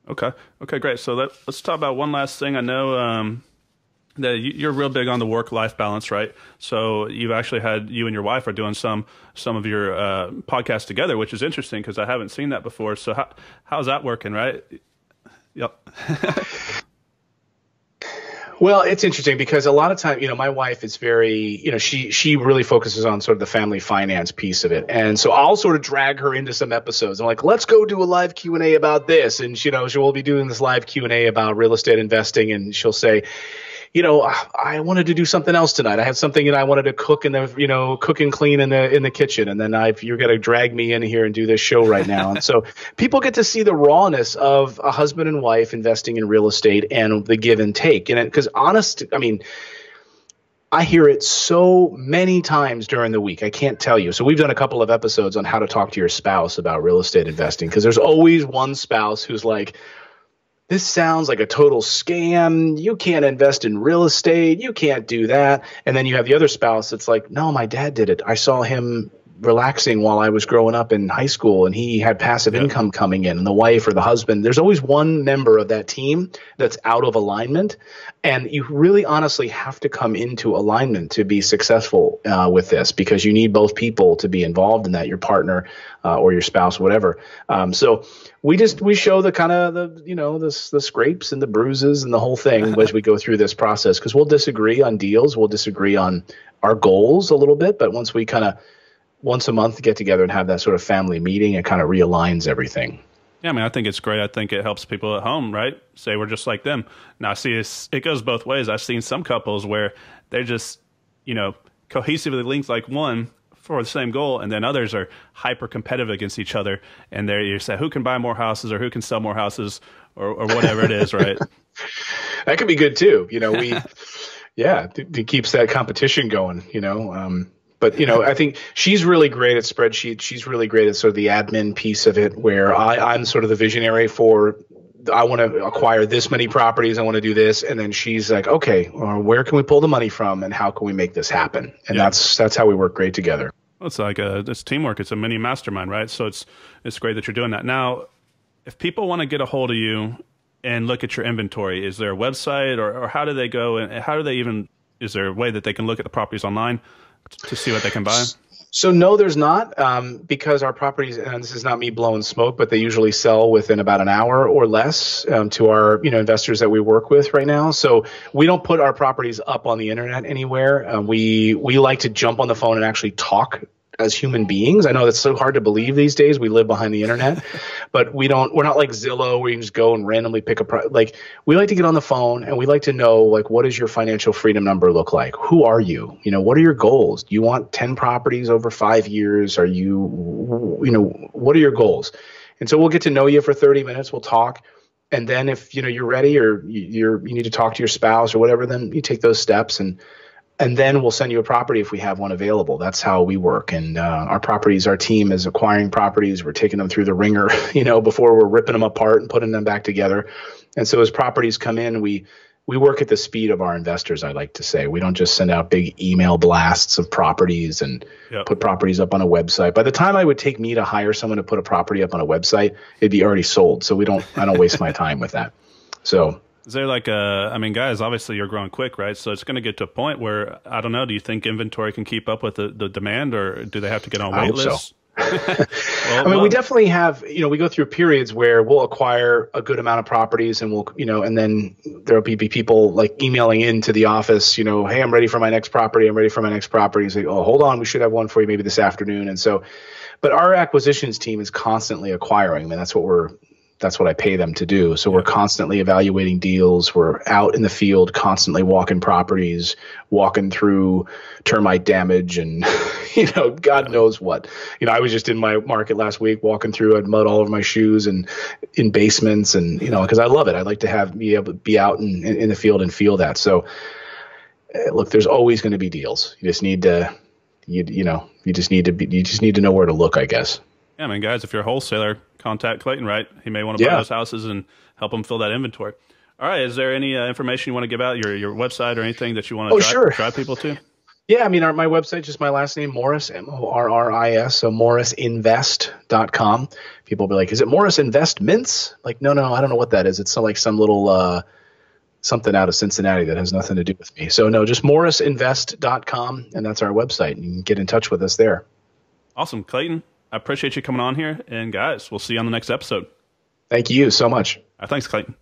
Speaker 1: Okay, great. So let's talk about one last thing. I know that you're real big on the work-life balance, right? So you've actually you and your wife are doing some of your podcasts together, which is interesting because I haven't seen that before. So how's that working, right? Yep.
Speaker 2: Well, it's interesting because a lot of time, my wife is very, she really focuses on sort of the family finance piece of it. And so I'll sort of drag her into some episodes. I'm like, let's go do a live Q&A about this. And, she will be doing this live Q&A about real estate investing. And she'll say, I wanted to do something else tonight. I had something I wanted to cook cook and clean in the kitchen. And then you're going to drag me in here and do this show right now. And so people get to see the rawness of a husband and wife investing in real estate and the give and take. And because I hear it so many times during the week. I can't tell you. So we've done a couple of episodes on how to talk to your spouse about real estate investing, because there's always one spouse who's like, this sounds like a total scam. You can't invest in real estate. You can't do that. And then you have the other spouse that's like, no, my dad did it. I saw him relaxing while I was growing up in high school, and he had passive income coming in, and the wife or the husband. There's always one member of that team that's out of alignment. And you really honestly have to come into alignment to be successful with this, because you need both people to be involved in that, your partner or your spouse, whatever. So we show the kind of the scrapes and the bruises and the whole thing as we go through this process, because we'll disagree on deals. We'll disagree on our goals a little bit. But once a month get together and have that sort of family meeting, it kind of realigns everything.
Speaker 1: Yeah, I think it's great. I think it helps people at home, right? Say we're just like them. Now, see, it goes both ways. I've seen some couples where they're just, cohesively linked like one for the same goal, and then others are hyper competitive against each other. And you say, who can buy more houses or who can sell more houses or whatever it is, right?
Speaker 2: That could be good too. It keeps that competition going, But, I think she's really great at spreadsheets. She's really great at sort of the admin piece of it, where I'm sort of the visionary for, I want to acquire this many properties. I want to do this. And then she's like, okay, where can we pull the money from and how can we make this happen? And that's how we work great together.
Speaker 1: Well, it's like it's teamwork. It's a mini mastermind, right? So it's great that you're doing that. Now, if people want to get a hold of you and look at your inventory, is there a website or how do they go, and how do they even, is there a way that they can look at the properties online to see what they can buy?
Speaker 2: So no, there's not, because our properties, and this is not me blowing smoke, but they usually sell within about an hour or less to our investors that we work with right now. So we don't put our properties up on the internet anywhere. We like to jump on the phone and actually talk as human beings. I know that's so hard to believe these days. We live behind the internet, but we're not like Zillow where you can just go and randomly pick we like to get on the phone and we like to know, what does your financial freedom number look like? Who are you? What are your goals? Do you want 10 properties over 5 years? Are you, what are your goals? And so we'll get to know you for 30 minutes. We'll talk. And then if you're ready, or you need to talk to your spouse or whatever, then you take those steps, and then we'll send you a property if we have one available. That's how we work. And our team is acquiring properties. We're taking them through the ringer, before we're ripping them apart and putting them back together. And so as properties come in, we work at the speed of our investors, I like to say. We don't just send out big email blasts of properties and put properties up on a website. By the time it would take me to hire someone to put a property up on a website, it'd be already sold. So I don't waste my time with that. So
Speaker 1: is there like guys, obviously you're growing quick, right? So it's going to get to a point where, I don't know, do you think inventory can keep up with the demand, or do they have to get on wait lists?
Speaker 2: So. We definitely have, we go through periods where we'll acquire a good amount of properties, and and then there'll be people like emailing into the office, hey, I'm ready for my next property. I'm ready for my next property. It's like, oh, hold on, we should have one for you maybe this afternoon. And so, but our acquisitions team is constantly acquiring. I mean, that's what I pay them to do. So we're constantly evaluating deals. We're out in the field, constantly walking properties, walking through termite damage and, God knows what. I was just in my market last week walking through. I had mud all over my shoes and in basements, and, because I love it. I like to be able to be out in the field and feel that. So look, there's always going to be deals. You just need to, you just need to know where to look, I guess.
Speaker 1: Yeah, guys, if you're a wholesaler, contact Clayton, right? He may want to buy those houses and help him fill that inventory. All right. Is there any information you want to give out, your website or anything that you want to drive people to?
Speaker 2: Yeah, my website, just my last name, Morris, Morris, so morrisinvest.com. People will be like, is it Morris Investments? Like, no, I don't know what that is. It's like some little something out of Cincinnati that has nothing to do with me. So no, just morrisinvest.com, and that's our website. You can get in touch with us there.
Speaker 1: Awesome. Clayton, I appreciate you coming on here, and guys, we'll see you on the next episode.
Speaker 2: Thank you so much.
Speaker 1: Thanks, Clayton.